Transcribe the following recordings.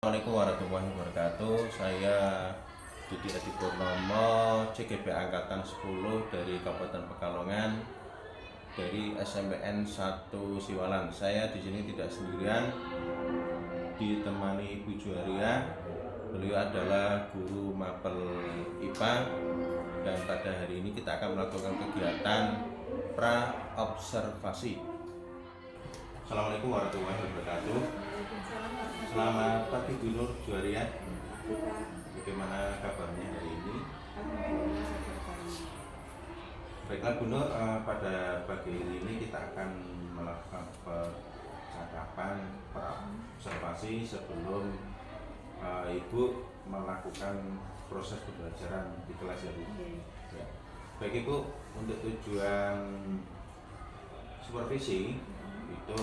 Assalamualaikum warahmatullahi wabarakatuh. Saya Dudi Adi Purnomo, CGP Angkatan 10 dari Kabupaten Pekalongan, dari SMPN 1 Siwalan. Saya di sini tidak sendirian, ditemani Ibu Juwaria. Beliau adalah guru mapel IPA, dan pada hari ini kita akan melakukan kegiatan pra observasi. Assalamualaikum warahmatullahi wabarakatuh. Selamat pagi Bu Nur Juwaria. Bagaimana kabarnya hari ini? Baiklah Bu Nur, pada pagi ini kita akan melakukan percakapan pra observasi sebelum Ibu melakukan proses pembelajaran di kelas ya Bu. Ya. Baik Ibu, untuk tujuan supervisi itu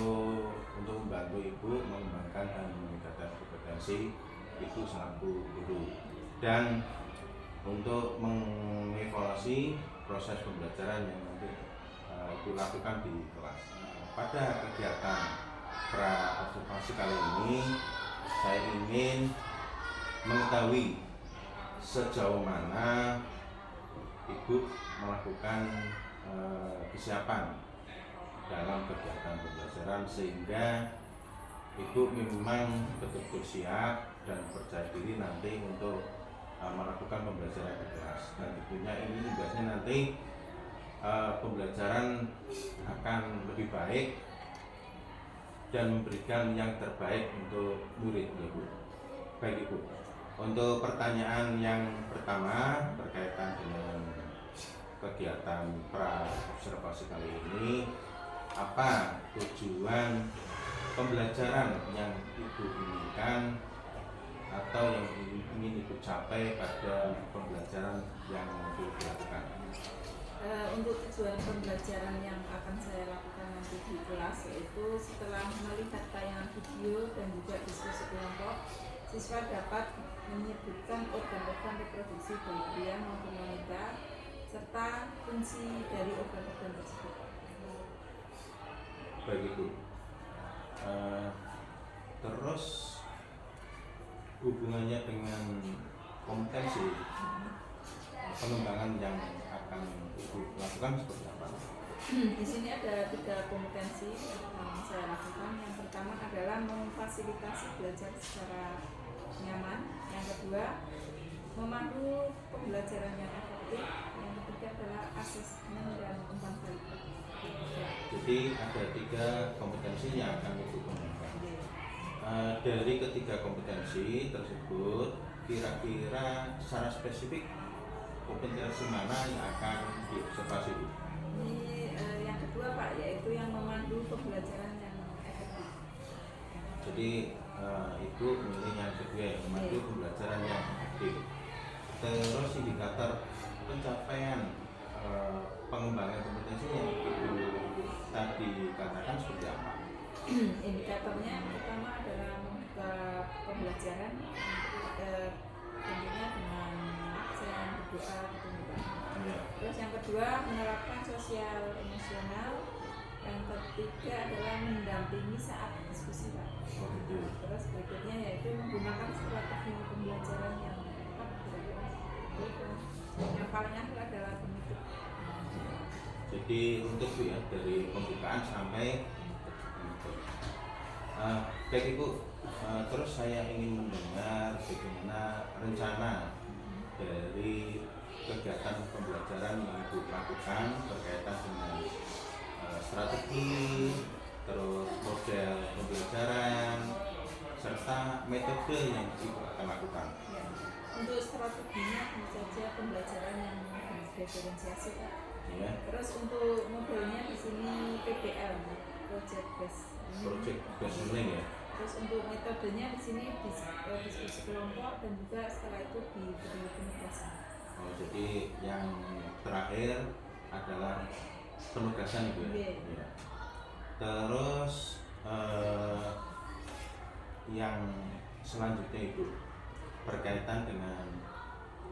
untuk membantu Ibu mengembangkan dan meningkatkan kompetensi Ibu selaku guru, dan untuk mengevaluasi proses pembelajaran yang nanti Ibu lakukan di kelas. Pada kegiatan pra observasi kali ini, saya ingin mengetahui sejauh mana Ibu melakukan kesiapan dalam kegiatan pembelajaran, sehingga Ibu memang betul-betul siap dan percaya diri nanti untuk melakukan pembelajaran di kelas. Dan tentunya ini biasanya nanti pembelajaran akan lebih baik dan memberikan yang terbaik untuk murid ya Bu. Baik Ibu, untuk pertanyaan yang pertama berkaitan dengan kegiatan pra observasi kali ini, apa tujuan pembelajaran yang Ibu inginkan atau yang ingin Ibu capai pada pembelajaran yang Ibu lakukan? Untuk tujuan pembelajaran yang akan saya lakukan nanti di kelas, yaitu setelah melihat tayangan video dan juga diskusi kelompok, siswa dapat menyebutkan organ-organ reproduksi baik pria maupun wanita serta fungsi dari organ-organ tersebut. Baik Ibu, terus hubungannya dengan kompetensi pengembangan yang akan Ibu lakukan seperti apa? Di sini ada 3 kompetensi yang saya lakukan. Yang pertama adalah memfasilitasi belajar secara nyaman. Yang kedua, memandu pembelajaran yang efektif. Yang ketiga adalah asesmen dan umpan balik. Jadi ada 3 kompetensi yang akan Ibu kembangkan. Dari ketiga kompetensi tersebut, kira-kira secara spesifik kompetensi mana yang akan diobservasi Bu? Ini yang kedua Pak, yaitu yang memandu pembelajaran yang efektif. Jadi Ibu memilih yang kedua, yang memandu pembelajaran yang efektif. Terus indikator pencapaian pengembangan kompetensi yang Ibu tadi katakan seperti apa? Indikatornya yang pertama adalah membuka pembelajaran, tentunya dengan aksen berdoa ketemu Pak. Terus yang kedua menerapkan sosial emosional. Yang ketiga adalah mendampingi saat diskusi Pak. Terus berikutnya yaitu menggunakan strategi pembelajaran yang tepat. Yang paling akhir adalah penutup. Jadi untuk Bu ya, dari pembukaan sampai penutup. Baik Ibu, terus saya ingin mendengar bagaimana rencana dari kegiatan pembelajaran yang Ibu lakukan berkaitan dengan strategi, terus model pembelajaran, serta metode yang Ibu akan lakukan. Ya. Untuk strateginya tentu saja pembelajaran yang diferensiasi Pak. Ya. Terus untuk modelnya di sini PBL, project based learning ya. Terus untuk metodenya di sini diskusi kelompok dan juga setelah itu diberi penugasan. Jadi yang terakhir adalah penugasan Ibu ya. Ya. Terus yang selanjutnya Ibu berkaitan dengan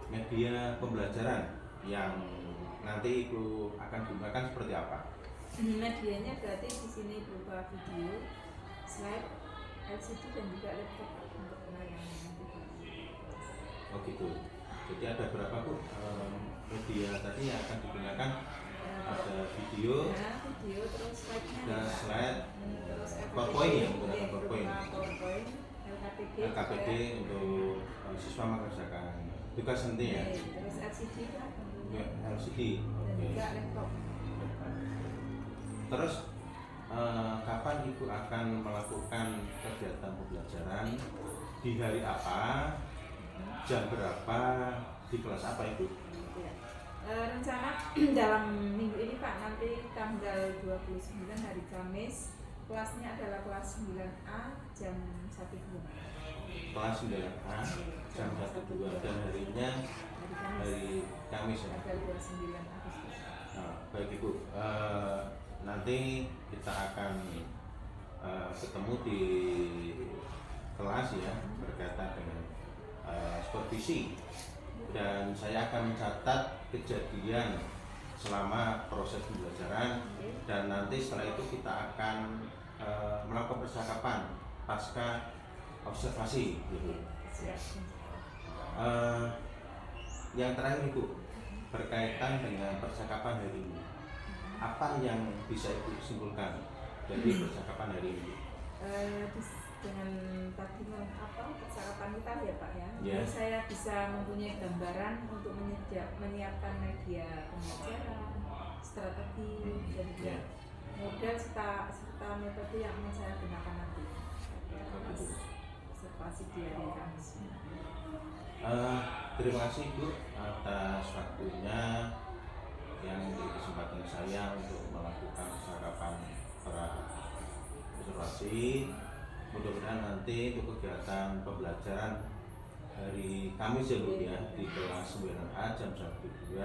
media pembelajaran yang nanti Ibu akan gunakan seperti apa? Medianya berarti di sini berupa video, slide, LCD dan juga laptop untuk penayangan nanti di kelas. Oh gitu. Jadi ada berapa Bu media tadi yang akan digunakan? Ada video, Nah, video terus slide-nya ada ya. slide, Terus PowerPoint ya, LKPD, menggunakan PowerPoint. PowerPoint, LKPD, LKPD untuk siswa mengerjakan tugas nanti ya. terus LCD kan tentunya, LCD. dan Oke. juga laptop. Terus kapan Ibu akan melakukan kegiatan pembelajaran, di hari apa, jam berapa, di kelas apa Ibu? Ya. Rencana dalam minggu ini Pak, nanti tanggal 29 hari Kamis, kelasnya adalah kelas 9A jam 1.2. Kelas 9A jam 1.2 dan harinya hari Kamis ya. Tanggal 29 Agustus. Nah, baik Ibu, nanti kita akan ketemu di kelas ya berkaitan dengan supervisi, dan saya akan mencatat kejadian selama proses pembelajaran, dan nanti setelah itu kita akan melakukan percakapan pasca observasi gitu. Yang terakhir Ibu, berkaitan dengan percakapan hari ini, apa yang bisa Ibu simpulkan dari percakapan hari ini? Dengan tadi percakapan kita ya Pak ya, Yeah. saya bisa mempunyai gambaran untuk menyiapkan media pembelajaran, strategi, dan juga Yeah. model serta metode yang akan saya gunakan nanti atas observasi di hari Kamis. Terima kasih Bu atas waktunya yang memberi kesempatan saya untuk melakukan percakapan para observasi. Mudah-mudahan nanti untuk kegiatan pembelajaran hari Kamis ya Bu ya, di kelas 9A jam 1.2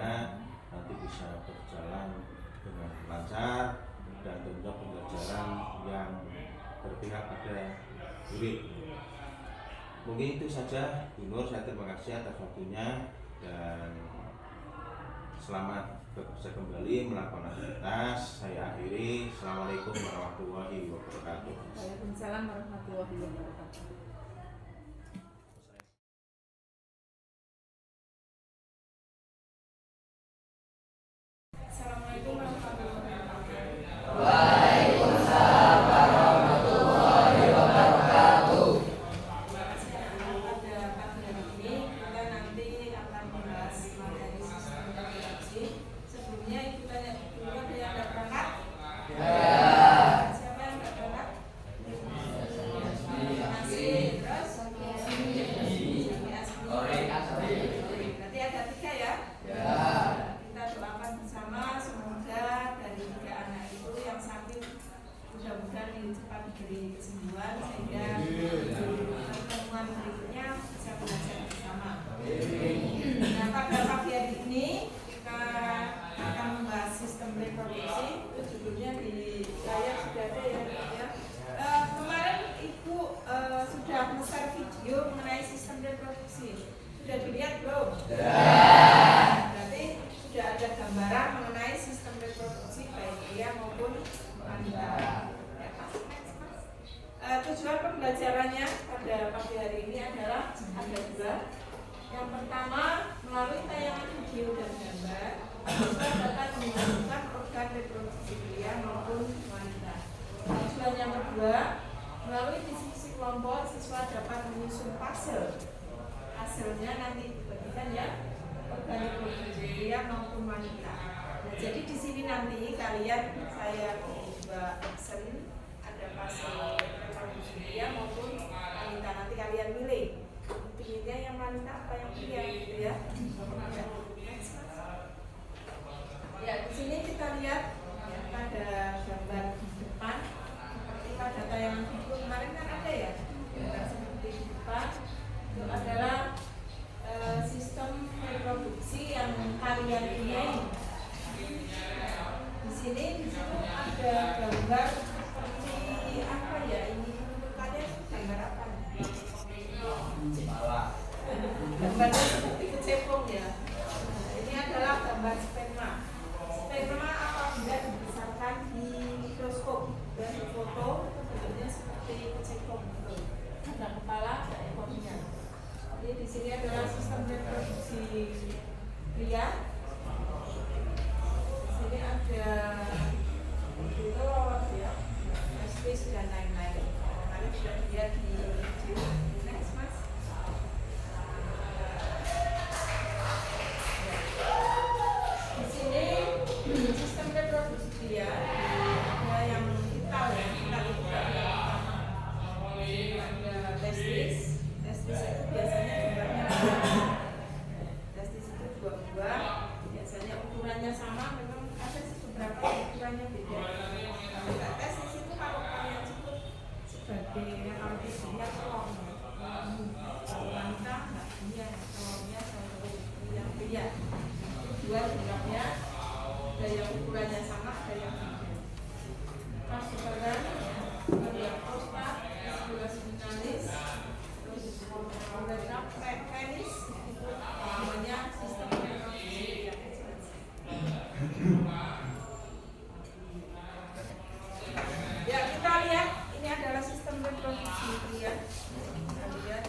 nanti bisa berjalan dengan lancar, dan tentunya pembelajaran yang berpihak pada murid. Mungkin itu saja Bu Nur, saya terima kasih atas waktunya dan selamat bekerja kembali melakukan aktivitas. Saya akhiri. Assalamualaikum warahmatullahi wabarakatuh. Waalaikumsalam warahmatullahi wabarakatuh. Assalamualaikum warahmatullahi wabarakatuh. Mudah-mudahan ini cepat diberi kesembuhan sehingga pertemuan berikutnya bisa belajar bersama. Nah, pada pagi hari ini kita akan membahas sistem reproduksi. Itu judulnya di layar sudah ada ya. Kemarin Ibu sudah men-share video mengenai sistem reproduksi. Sudah dilihat belum? Berarti sudah ada gambaran mengenai sistem reproduksi baik pria maupun wanita. Tujuan pembelajarannya pada pagi hari ini adalah ada dua. Yang pertama, melalui tayangan video dan gambar, siswa dapat menunjukkan organ reproduksi pria maupun wanita. Tujuan yang kedua, melalui diskusi kelompok, siswa dapat menyusun puzzle. Hasilnya nanti dibagikan ya, organ reproduksi pria maupun wanita. Nah, jadi di sini nanti kalian saya buat action, ada puzzle reproduksi pria maupun wanita. Nanti kalian milih. Pilihnya yang wanita apa yang pria gitu ya. Ya, di sini kita lihat ya, pada gambar depan seperti pada tayangan video kemarin kan ada ya. Gambar seperti di depan itu adalah sistem reproduksi yang kalian punyai. Di sini di situ ada gambar seperti apa ya, ini menurut kalian gambar apa? Gambarnya seperti kecepong ya. Ini adalah gambar sperma. Sperma apabila dibesarkan di mikroskop dan difoto bentuknya seperti kecepong. sini adalah sistem reproduksi pria. Di sini ada telur ya, testis dan lain-lain. Kalian sudah lihat di video. Next, Mas. Di sini sistem reproduksi pria ada yang vital ya, vital itu ada testis. Testis itu biasanya jumlahnya testis itu 2 buah, biasanya ukurannya sama, memang ada beberapa ukurannya beda. Nah, testis itu kalau kalian sebut sebagai kalau di dunia telur, kalau wanita nggak punya telurnya selalu yang pria. Dua jumlahnya, ada yang ukurannya sama, ada yang beda. Pas sekarang ada prostat, seminalis, terus uretra, penis, itu namanya sistem reproduksi. Ya, kita lihat ini adalah sistem reproduksi pria. Kita lihat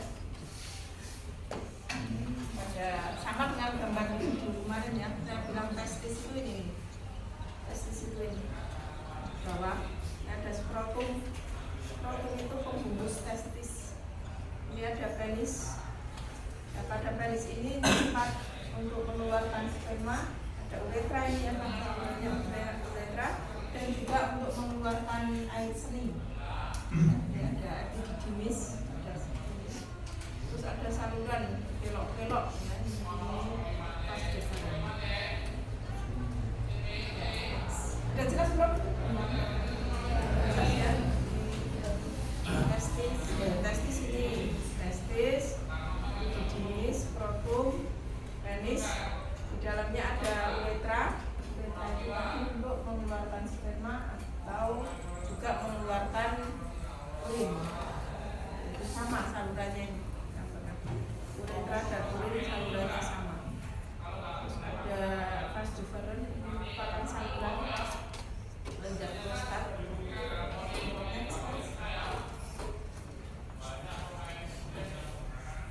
ada sama dengan gambar video kemarin ya, saya bilang testis itu ini, testis itu ini bawah ada skrotum. Skrotum itu pembungkus testis. Ini ada penis. Nah, pada penis ini tempat untuk mengeluarkan sperma. Ada uretra ini yang namanya uretra, dan juga untuk mengeluarkan air seni. Ada epididymis, ada sini. Terus ada saluran belok-belok ya, ini pas depan. Sudah jelas belum? Ya. Testis ini, testis, epididymis, skrotum, penis. Di dalamnya ada uretra. Uretra itu untuk mengeluarkan sperma atau juga mengeluarkan urin. Itu sama salurannya ini. Uretra dan urin salurannya sama. Terus ada vas deferens, ini merupakan saluran lenjar prostat.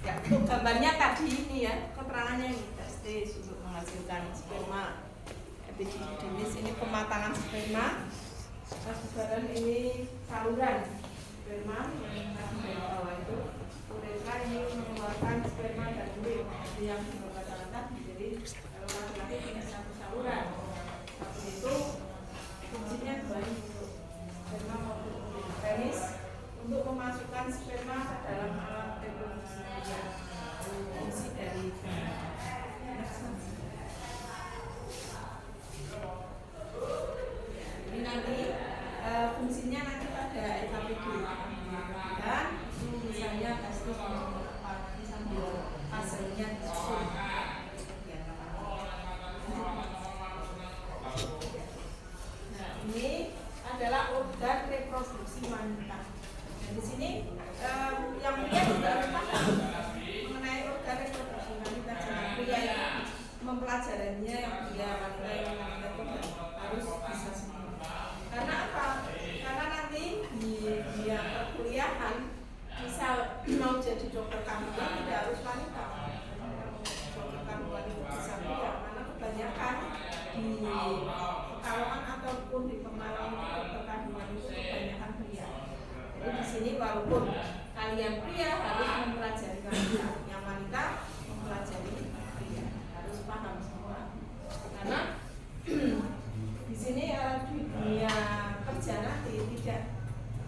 Ya, untuk gambarnya tadi ini ya, keterangannya ini testis untuk menghasilkan sperma, epididymis ini pematangan sperma, vas deferens ini saluran sperma yang tadi dari bawah itu, uretra ini mengeluarkan sperma dan urin. Jadi yang rata-rata jadi kalau laki-laki punya satu saluran, satu itu fungsinya dua untuk sperma maupun urin. Penis untuk memasukkan sperma ke dalam alat reproduksi pria. Fungsi dari ini nanti fungsinya nanti pada FAPG dan misalnya testis nanti sambil hasilnya disusun. Nah, ini adalah organ reproduksi wanita. Dan di sini yang pria juga harus paham mengenai organ reproduksi wanita. Jangan pria itu mempelajarinya, yang pria wanita yang wanita itu harus bisa semua. Karena apa? Karena nanti di perkuliahan misal mau jadi dokter kandungan tidak harus wanita. Dokter kandungan itu bisa pria, karena kebanyakan di Pekalongan ataupun di Pemalang itu dokter kandungan itu kebanyakan pria. Jadi di sini walaupun kalian pria harus mempelajari wanita, yang wanita mempelajari pria, harus paham semua. Karena di sini di dunia kerja nanti tidak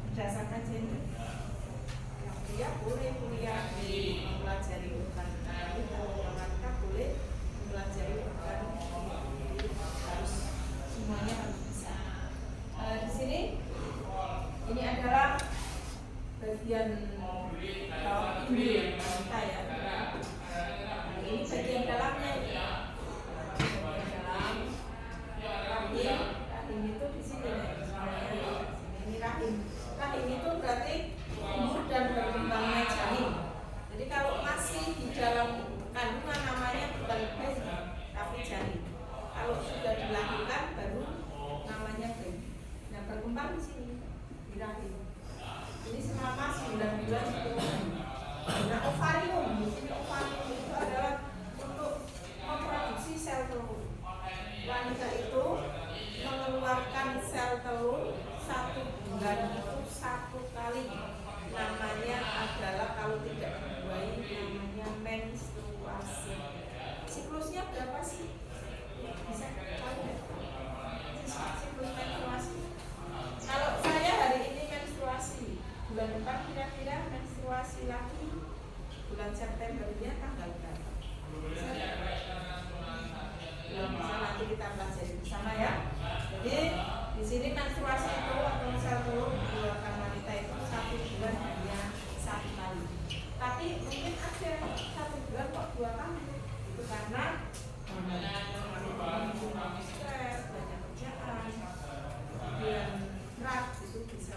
berdasarkan gender. Yang pria boleh kuliah mempelajari organ wanita, yang wanita boleh mempelajari organ pria. Jadi harus semuanya harus bisa. Di sini ini adalah bagian induk wanita ya. Nah, ini bagian dalamnya ini. Bagian dalam rahim itu di sini nih. Ini rahim. Rahim itu berarti umur dan berkembangnya janin. Jadi kalau masih di dalam kandungan namanya bukan bayi, tapi janin. Kalau sudah dilahirkan baru namanya bayi. Nah, berkembang di sini di rahim. Ini selama 9 bulan itu. Nah, ovarium di sini ovarium bulan Septembernya tanggal berapa? Belum bisa, nanti kita pelajari bersama ya. Jadi di sini menstruasi itu atau sel telur buatan wanita itu 1 bulan hanya 1 kali. Tapi mungkin ada 1 bulan kok 2 kali. Itu karena stres, banyak kerjaan, kemudian berat itu bisa.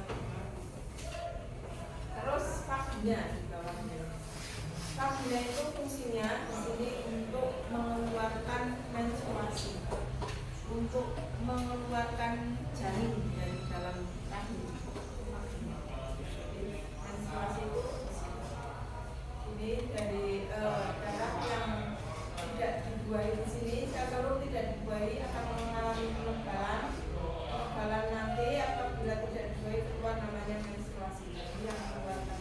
Terus vagina di bawahnya. Vagina itu fungsinya di sini untuk mengeluarkan menstruasi, untuk mengeluarkan janin dari dalam rahim. Menstruasi itu ini dari darah yang tidak dibuahi di sini, sel telur tidak dibuahi akan mengalami penebalan. Penebalan nanti apabila tidak dibuahi keluar namanya menstruasi. Jadi yang mengeluarkan.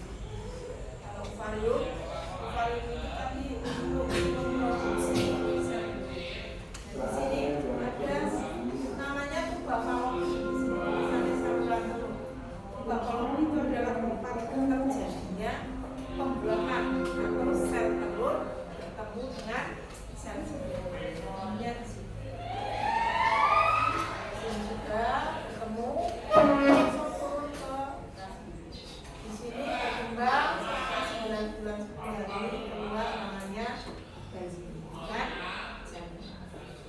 Kalau ovarium itu tadi untuk memproduksi sel. Di sini ada namanya tuba fallopi. Di sini misalnya saluran telur. Tuba fallopi itu adalah tempat terjadinya pembuahan atau sel telur bertemu dengan sel sebelumnya di sini. Ini sudah bertemu langsung turun ke di sini berkembang sampai 9 bulan 10 hari keluar namanya bayi, kan?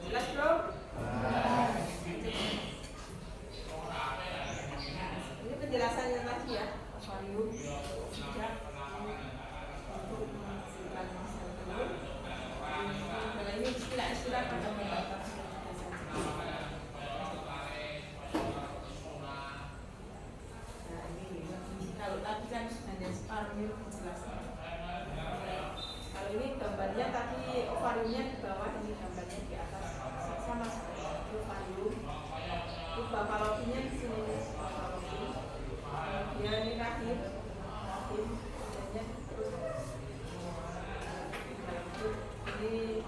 Jelas bro? Ini penjelasannya tadi ya, ovarium tidak untuk menghasilkan sel telur. Kalau ini istilah-istilah pada membatas nah ini kalau tadi kan hanya spermio penjelasan. Kalau ini gambarnya tadi ovariumnya di bawah, ini gambarnya di atas, sama seperti ovarium. Tuba fallopinya di sini tuba fallopi. Kemudian ini rahim, kemudiannya terus ini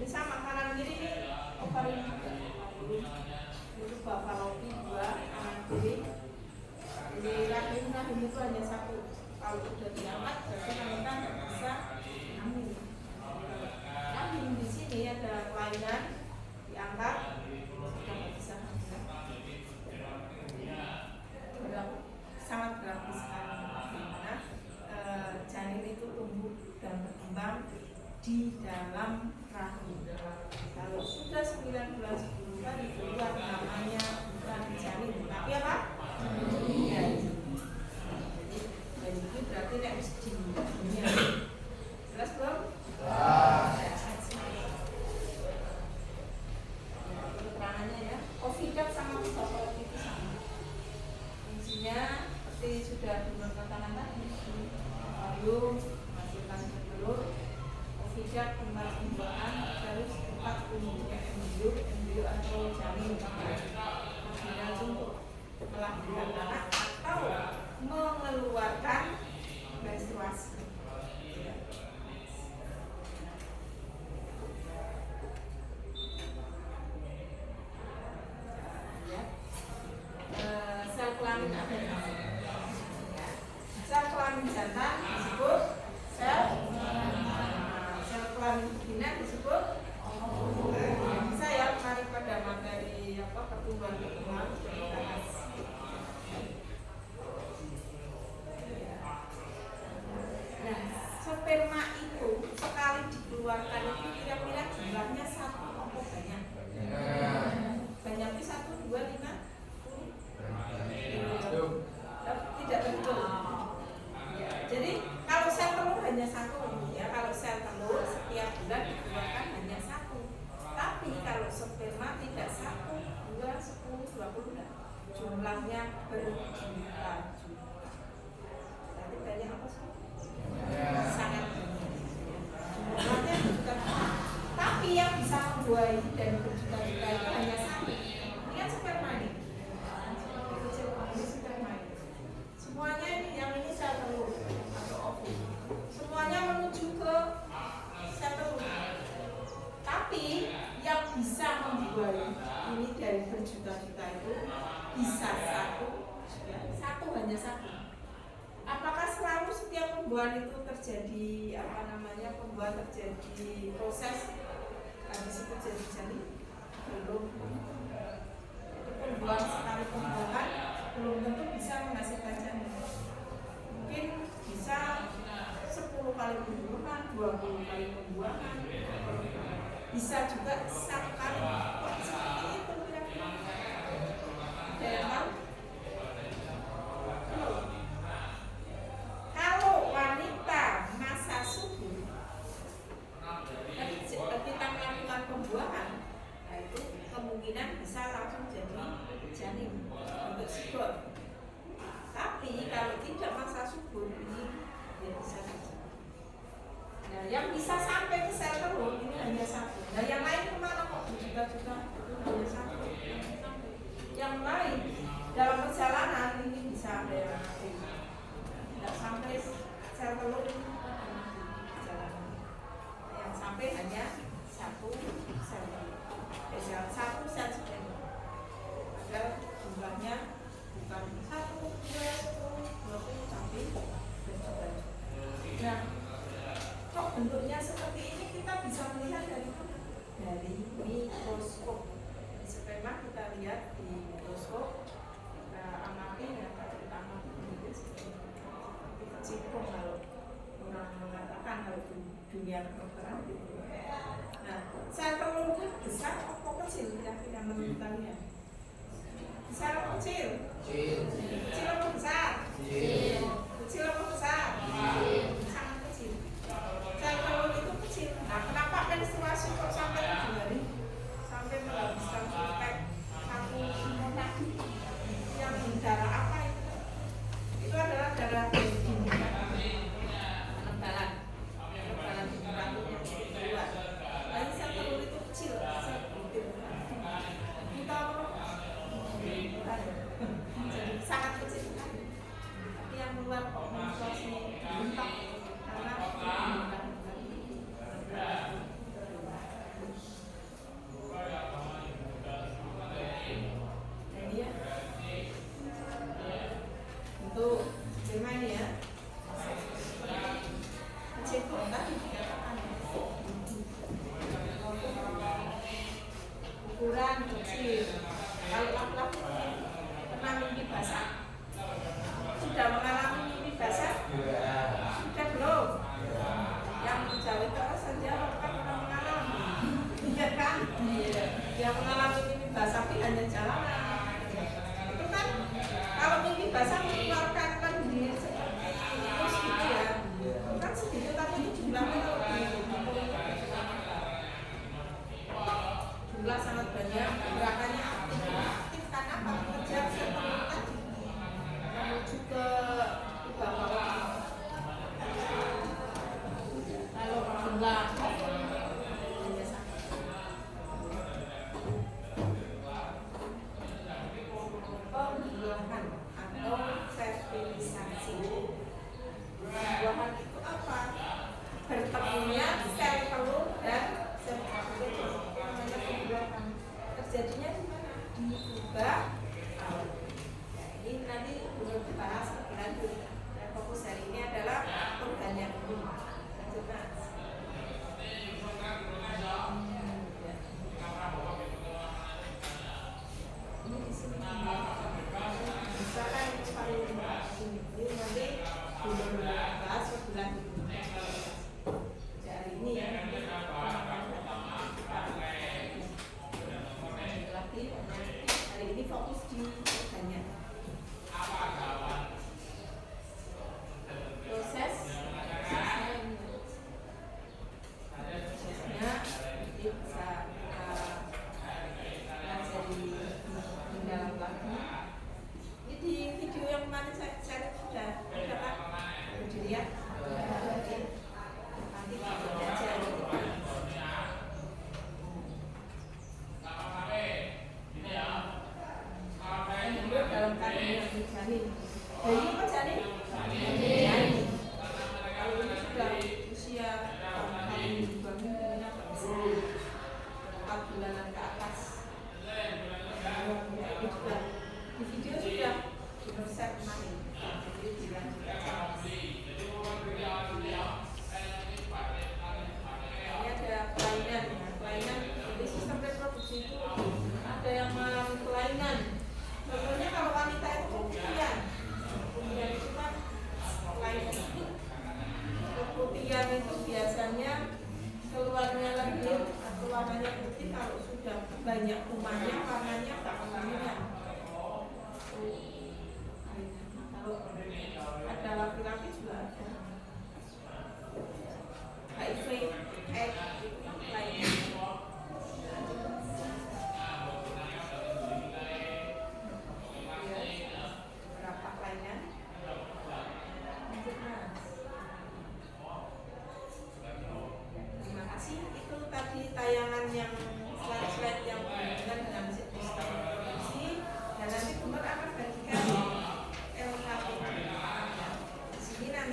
ini sama kanan kiri ini ovarium juga. Ini tuba fallopi 2 kanan kiri. Ini rahim itu hanya 1. Kalau sudah diangkat berarti wanita tidak bisa hamil. Rahim di sini ada kelainan, diangkat sudah tidak bisa hamil. Sangat berarti sekali bagaimana janin itu tumbuh dan berkembang di dalam rahim. Kalau sudah 9 bulan 10 hari keluar namanya bukan janin, tapi apa? Ya, jadi itu berarti nek wis dunia. Jelas belum? Keterangannya ya. Ovidat sama ovarium itu sama. Fungsinya seperti sudah diberkatakan tadi. Ovarium menghasilkan telur, ovidat tempat pembuahan, terus tempat tumbuhnya embrio atau janin. Vagina untuk melahirkan anak atau mengeluarkan menstruasi. Ya. Sel kelamin ada di sini. Ya. Sel kelamin jantan disebut sel kelamin betina disebut bisa ya, mari pada materi pertumbuhan kita bahas. Nah, sperma itu sekali dikeluarkan itu kira-kira jumlahnya 1 atau banyak? Banyak itu 1, 2, 5? Tidak tentu. Ya, jadi kalau sel telur hanya 1 ya, kalau sel telur setiap bulan dikeluarkan hanya 1. Tapi kalau sperma tidak 1, 2, 10, 20 jumlahnya berjuta-juta. Berarti banyak apa sih? Sangat banyak. Jumlahnya berjuta-juta. Tapi yang bisa membuahi dan berjuta-juta itu hanya 1. Ini kan sperma nih. Ini sperma ini. Semuanya ini, yang ini sel telur atau ovum. Semuanya menuju ke sel telur. Tapi yang bisa membuahi ini dari berjuta-juta itu bisa 1, ya, 1 hanya 1. pembuahan itu terjadi pembuahan terjadi proses habis itu jadi janin belum. Itu pembuahan sekali pembuahan belum tentu bisa menghasilkan janin. Mungkin bisa 10 kali pembuahan, 20 kali pembuahan, bisa juga 1 kali. Kok seperti itu kira-kira? Ada yang tahu? Kalau wanita masa subur kita melakukan pembuahan, nah itu kemungkinan bisa langsung jadi janin untuk zigot. Tapi kalau tidak masa subur ini ya bisa saja. Nah, yang bisa sampai ke sel telur ini hanya 1. Nah, yang lain kemana kok? Juta-juta itu hanya 1. Yang lain dalam perjalanan ini bisa ada yang tidak sampai sel telur ini perjalanan. Yang sampai hanya 1 sel telur. Satu sel sperma. Agar jumlahnya bukan 1, 2, 10, 20 sampai berjuta-juta. Nah, kok bentuknya seperti ini kita bisa melihat dari mana? Dari mikroskop. Di sperma kita lihat di mikroskop, kita amati ya, kita amati ini seperti kecil kalau orang mengatakan kalau di dunia kedokteran gitu. Nah, sel telur itu besar atau kecil kira-kira menurut kalian? Besar atau kecil? Kecil atau besar? Kecil atau besar? Sangat kecil. Sel telur itu kecil. Nah, kenapa menstruasi kok sampai 7 hari? Sampai menghabiskan sutek 1 tadi? Yang darah apa itu? Itu adalah darah daging. Penebalan temperaturnya keluar. Lalu sel telur itu kecil, sel butir. Kita jadi sangat kecil. Tapi yang keluar kok menstruasi bentak karena untuk sperma ini ya kecil tadi dikatakan ukuran kecil. Kalau laki-laki pernah mimpi basah, sudah mengalami mimpi basah, sudah belum? Yang Jawa Tengah saja kan pernah mengalami, iya kan? Yang mengalami mimpi basah tapi hanya jalanan. Itu kan kalau mimpi basah mengeluarkan lendir seperti terus gitu ya, kan sedikit tapi itu jumlahnya jumlah sangat banyak, gerakannya aktif karena apa? Mengejar sel telur tadi menuju ke bawah. Kalau jumlah hanya 1. Pembuahan atau fertilisasi. Pembuahan itu apa? Bertemunya sel telur dan sel telur. Namanya pembuahan. Terjadinya di mana? Di kubah. Ini nanti belum dibahas lebih lanjut. Dan fokus hari ini adalah organnya dulu. Lanjut Mas. Ini di sini. Misalkan ini paling ini nanti belum bahas lebih lanjut. Hari ini ya. Hari ini fokus di organnya. Prosesnya ini bisa pelajari mendalam lagi. Ini di video yang kemarin saya sudah dapat dilihat. Nanti kita belajar dalam kandungan janin. Bayi apa janin? Janin. Kalau ini sudah usia kali 2 minggu ini agak besar, 4 bulanan ke atas. Itu juga di video sudah di kemarin. Jadi dilanjutkan.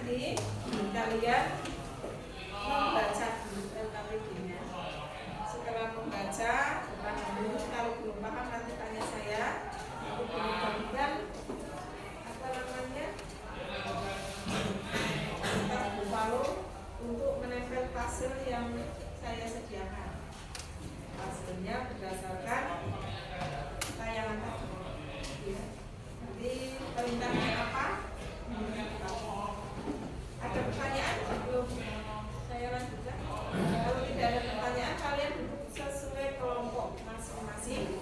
nanti kalian membaca dulu LKPD-nya. Setelah membaca, kalau belum paham nanti tanya saya. Aku berikan apa namanya kertas buffalo untuk menempel puzzle yang saya sediakan. Hasilnya berdasarkan tayangan tadi. Nanti perintahnya apa? Ada pertanyaan sebelum saya lanjutkan? Kalau tidak ada pertanyaan, kalian duduk sesuai kelompok masing-masing.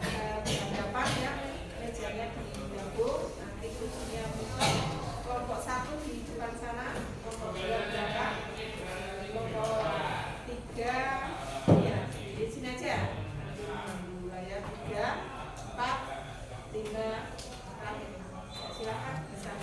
Berhadapan yang mejanya digabung. Nanti kursinya kelompok 1 di depan sana, kelompok 2 di belakang, kelompok 3 ya di sini aja. Wilayah 3, 4, 5, 6. Silakan bisa.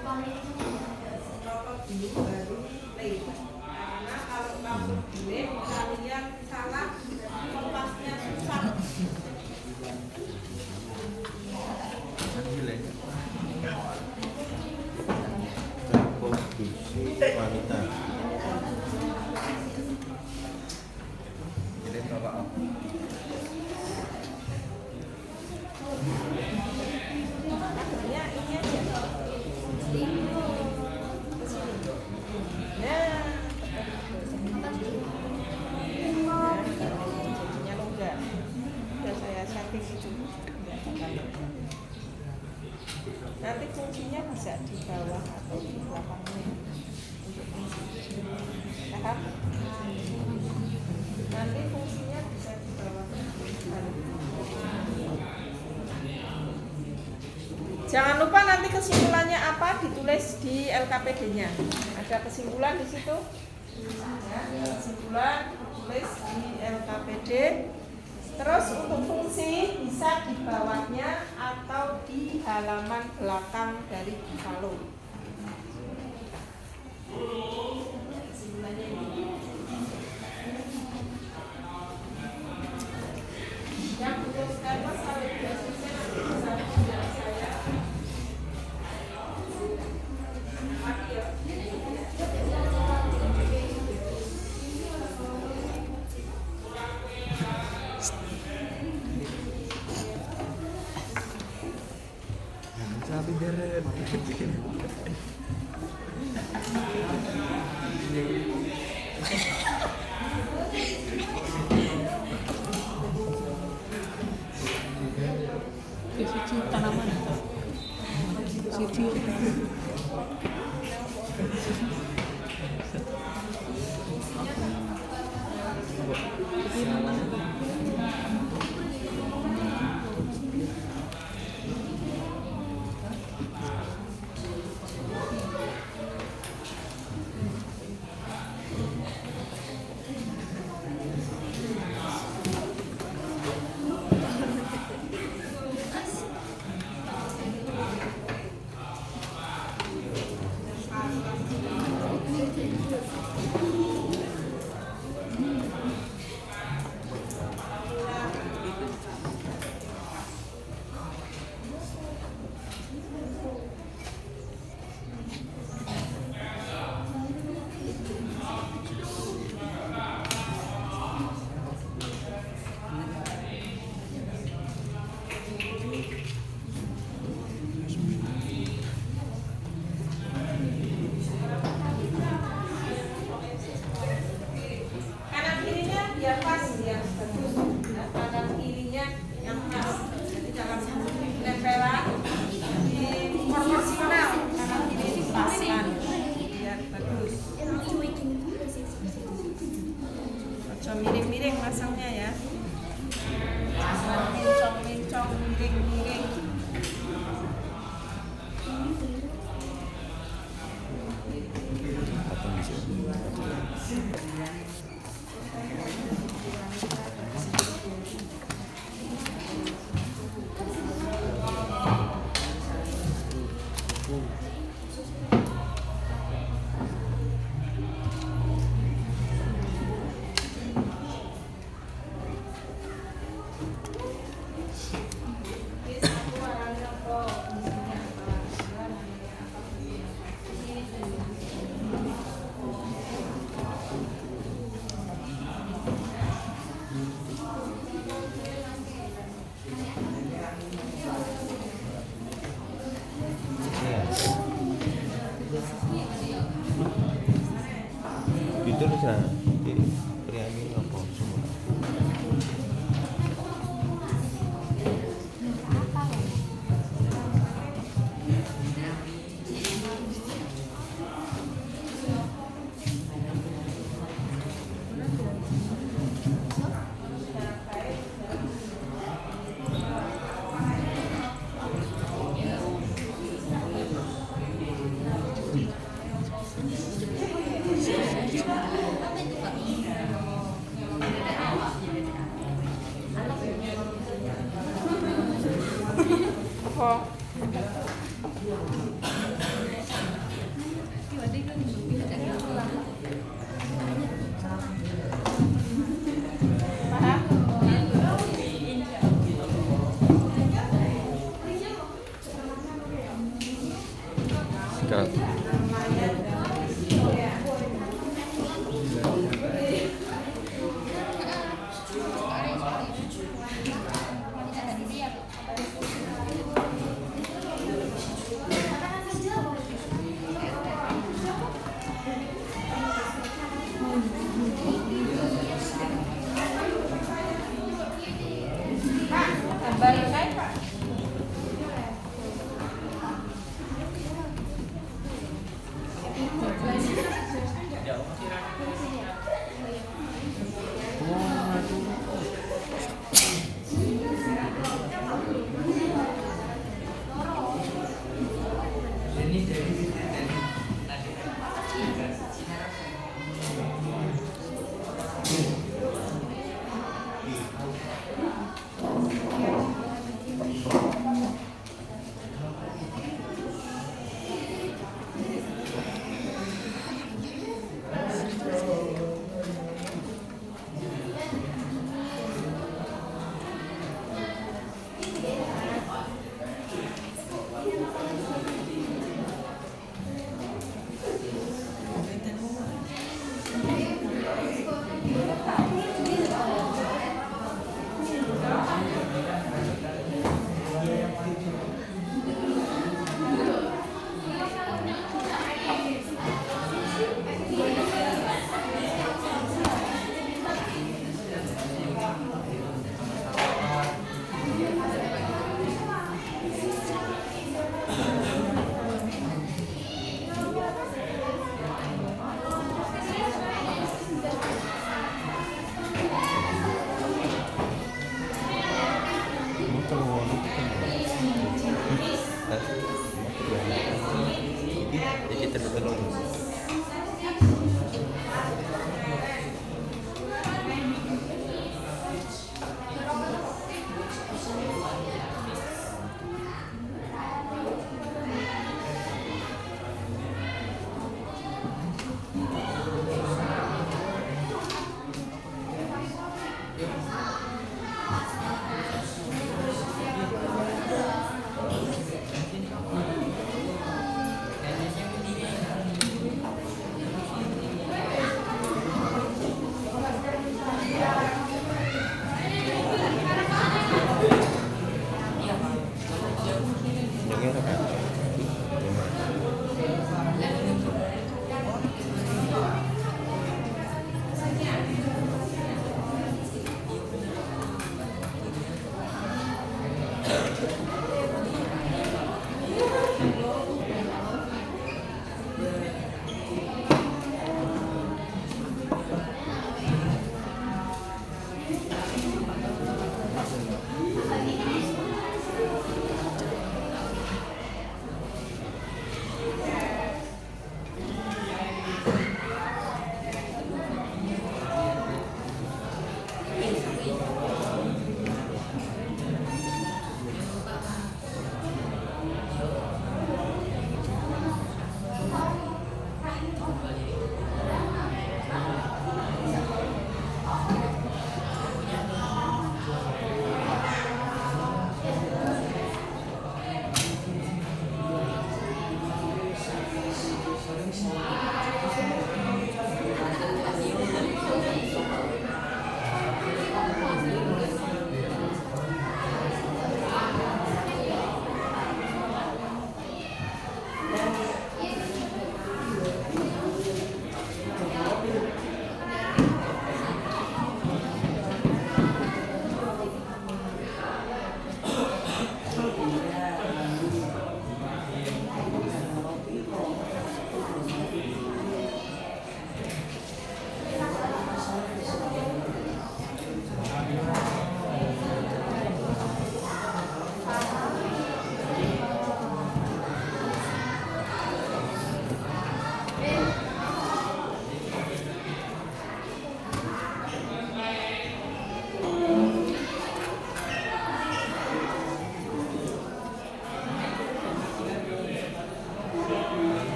Copot dulu baru play. Karena kalau langsung delay kalian salah, lepasnya susah. Reproduksi wanita. Jadi Bapak Ya, ini aja. Jadinya longgar. Sudah saya setting itu. Nanti fungsinya bisa di bawah atau di belakangnya untuk fungsi. Paham? Nanti fungsinya bisa di bawah. Jangan lupa nanti kesimpulannya apa ditulis di LKPD-nya. Ada kesimpulan di situ. Ya, kesimpulan ditulis di LKPD. Terus untuk fungsi bisa di bawahnya atau di halaman belakang dari Buffalo. Kesimpulannya ini. Yang untuk skema salib basisnya nanti bisa bilang saya. Sabi deret. Suci tanaman. Suci. Miring-miring masangnya ya. Mincong-mincong, miring-miring. itu bisa di priami apa semua. nelayan dan ya.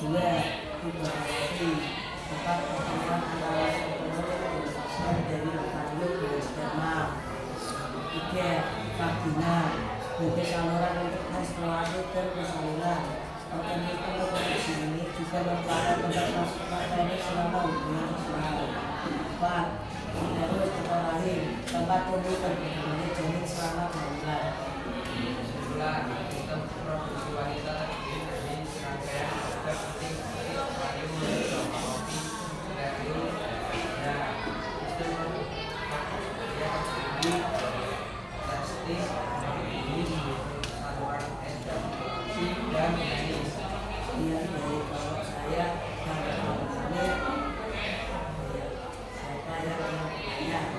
kedua fibromyalgi tempat pertemuan antara spermatozoa dari ovarium dan sperma. Tiga, vagina sebagai saluran untuk menstruasi dan persalinan. Organ itu reproduksi ini juga merupakan tempat masuk bakteri selama hubungan seksual. 4. Uterus atau rahim tempat tumbuh dan berkembangnya janin selama kehamilan. Kesimpulan, sistem reproduksi wanita terdiri dari serangkaian organ penting seperti ovarium, fallopi, ovarium, dan sistem reproduksi yang terdiri testis, saluran reproduksi, dan penis. Iya, dari kalau saya yang bertanya, saya yang bertanya.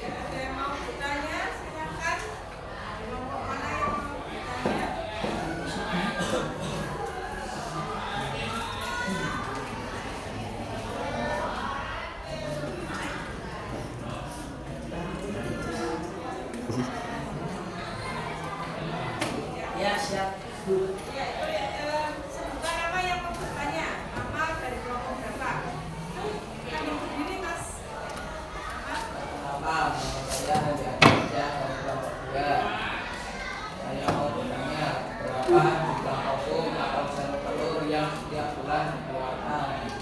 Ada yang mau bertanya, silakan. Kelompok mana yang mau bertanya? Ya, siap. Bu. Ya, sebutkan nama yang mau bertanya. Nama dari kelompok berapa? Kami berdiri, Mas. Nama saya Hadi Aditya dari kelompok 2. Saya mau bertanya berapa jumlah ovum atau sel telur yang setiap bulan dikeluarkan.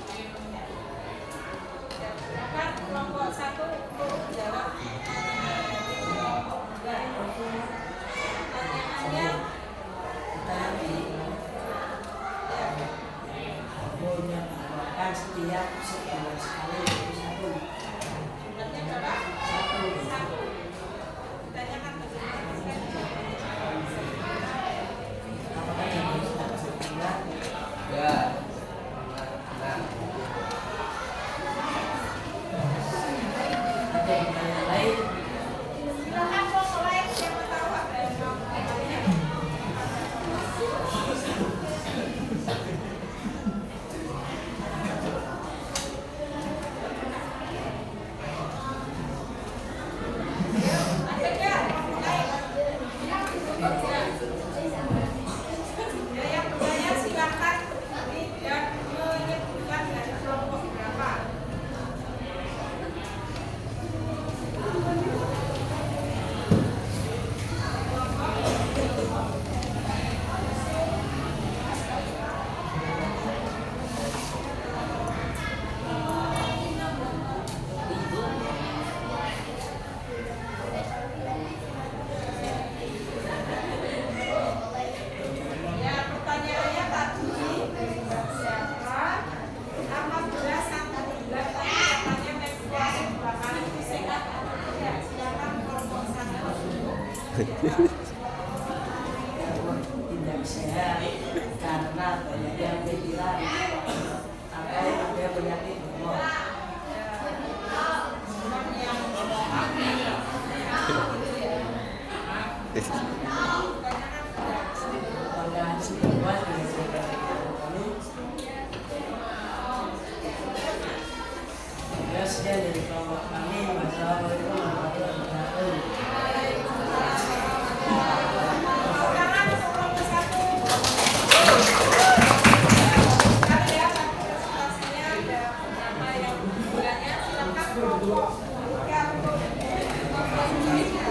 Silakan kelompok 1 untuk jawab. Pertanyaannya Hormonnya dikeluarkan setiap sebulan sekali itu satu. jumlahnya berapa? Satu. Ditanyakan bagaimana? Apakah janin sudah sebulan? Ya, benar. Ada pertanyaan lain? Silakan kelompok lain siapa tahu ada yang mau bertanya. Ada nggak kelompok lain? Ya, yang bertanya silakan dan menyebutkan dari kelompok berapa. Ya, pertanyaannya tadi siapa? Apabila satu bulan tadi katanya menstruasi 2 kali itu sehat atau tidak? Silakan kelompok 1. Tidak sehat karena banyaknya pikiran atau ada penyakit hormon. Pertanyaan kedua ya sekian dari kelompok kami. Wassalamualaikum warahmatullahi wabarakatuh. Tangan untuk kelompok 1. Sekali ya, presentasinya ada beberapa yang bulannya. Silakan kelompok 3 untuk presentasinya.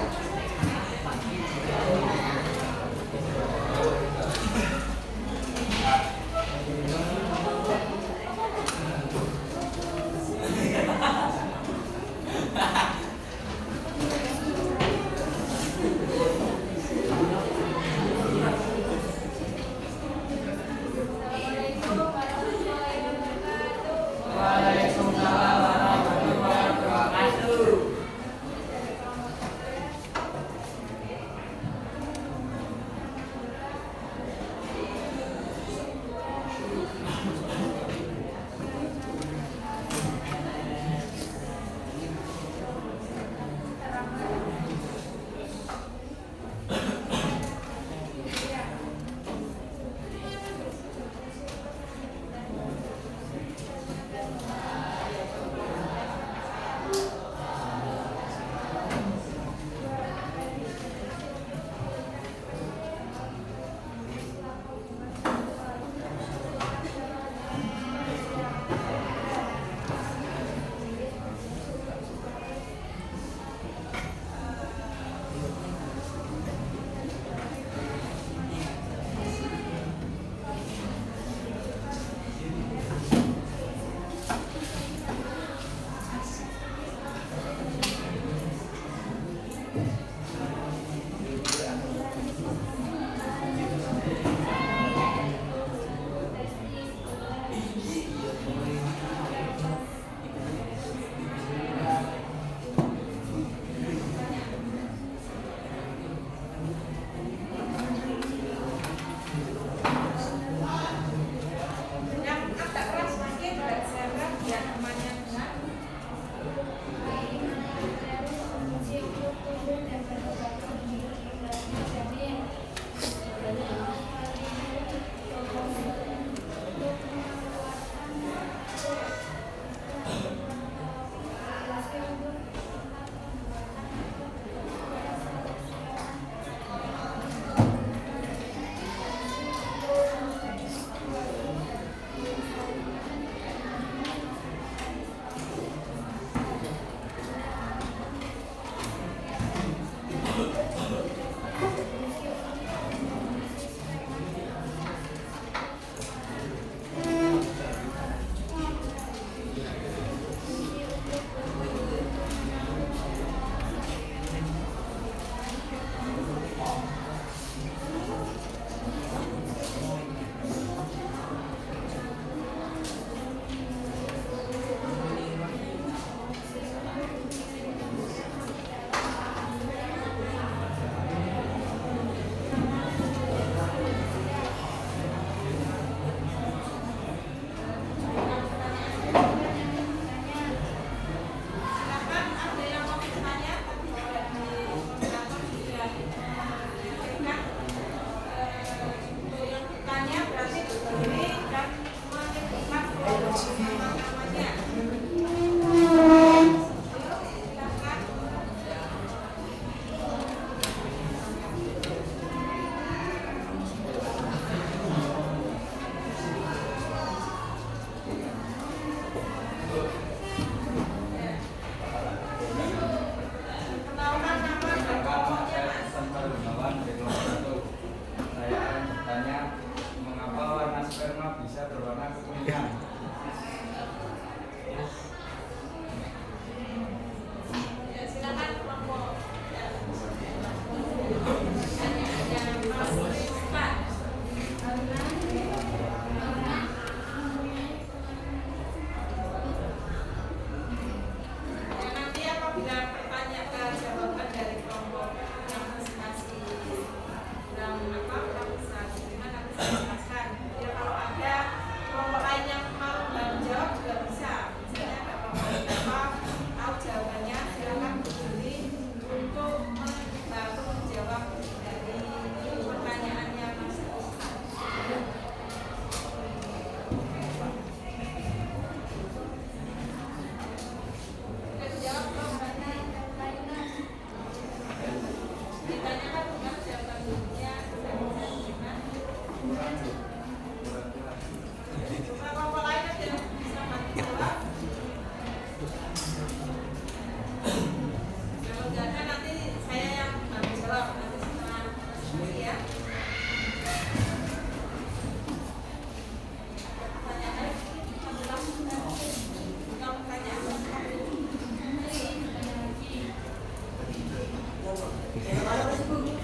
Perkenalkan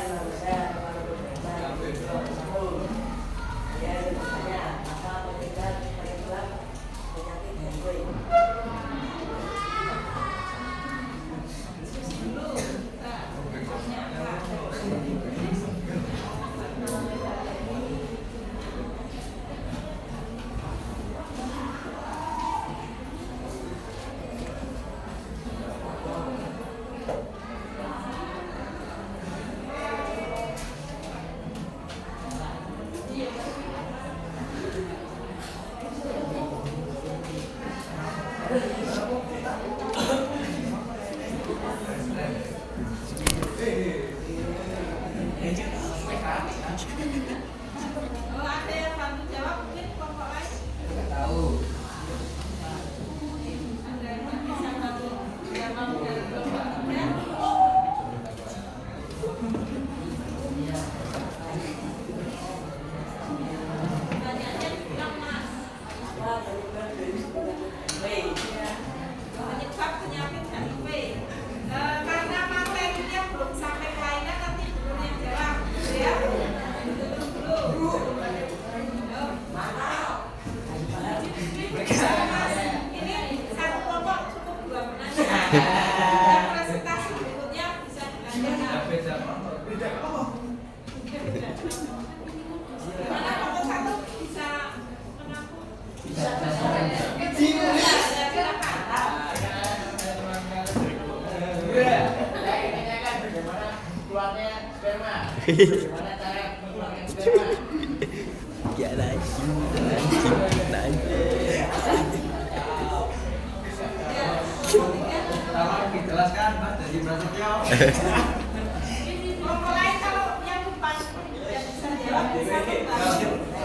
nama saya Muhammad Iqbal, 20 tahun. Saya bertanya apa penyebab penyakit hemorroid. Oh, ada yang bantu jawab mungkin kelompok lain. Nggak tahu. Ada yang bisa bantu jawab dari kelompok tiga. Pertanyaannya bilang mas. Penyebab penyakit HIV. Karena materinya belum sampai kelainan nanti belum yang jawab, ya. Dulu. Ini satu kelompok cukup 2 penanya. Dan presentasi berikutnya bisa dilanjutkan. Gimana kelompok 1 bisa mengaku? Bisa. Keluarnya sperma. Bagaimana cara mengeluarkan sperma? Ya anjing. Pertama dijelaskan Mas dari Prasetyo. Kelompok lain kalau yang depan yang bisa jawab bisa membantu. Kelompok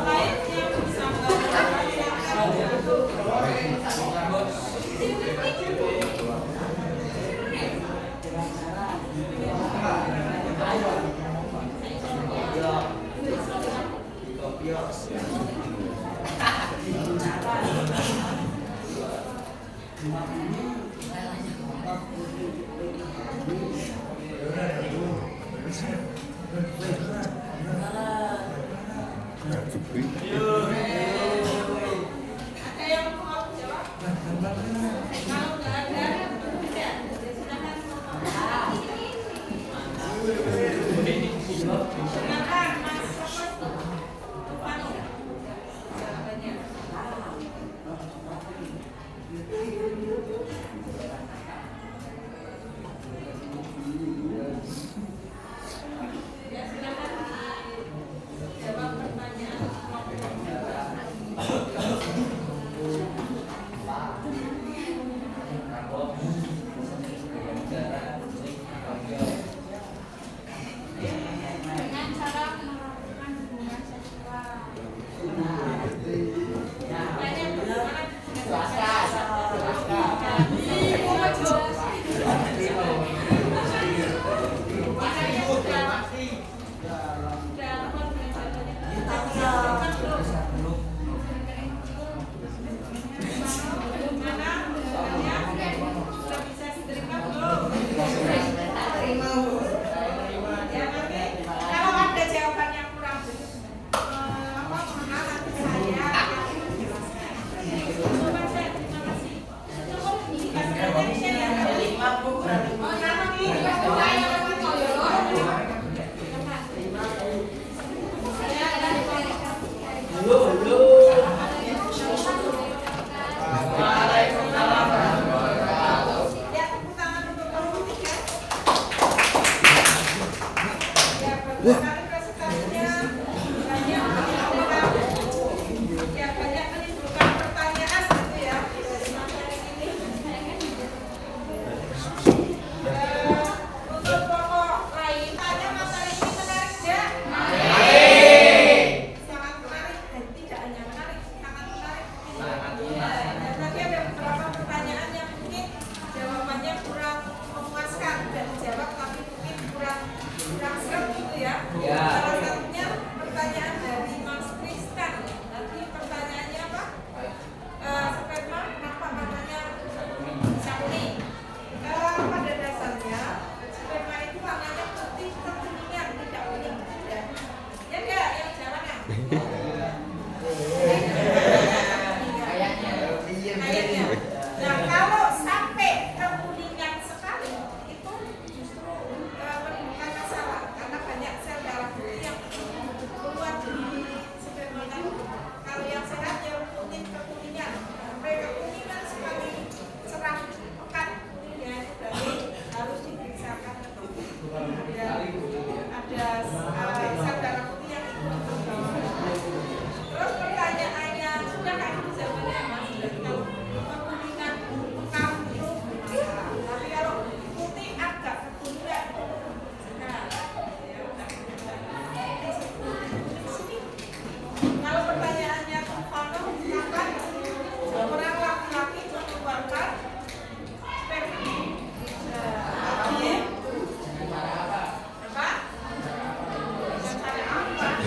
lain yang bisa membantu. Ada yang mau jawab? Kalau nggak ada, tidak. Silakan. Silakan, Mas Tufano. Jawabannya. Ya, silakan dijawab pertanyaan kelompok.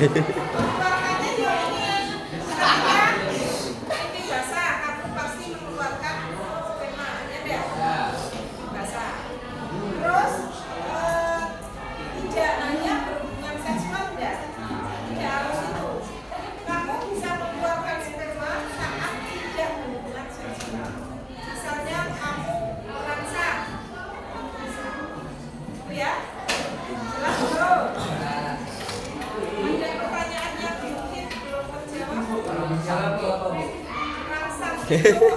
Mengeluarkannya diomelin. Ketika ini basah, kamu pasti mengeluarkan sperma, ya enggak? Basah. Terus tidak hanya berhubungan seksual, enggak? Tidak harus itu. Kamu bisa mengeluarkan sperma saat tidak berhubungan seksual. Misalnya kamu merangsang, itu ya. Jelas belum? Ada pertanyaan yang mungkin belum terjawab? Salah Bu apa Bu? Merangsang itu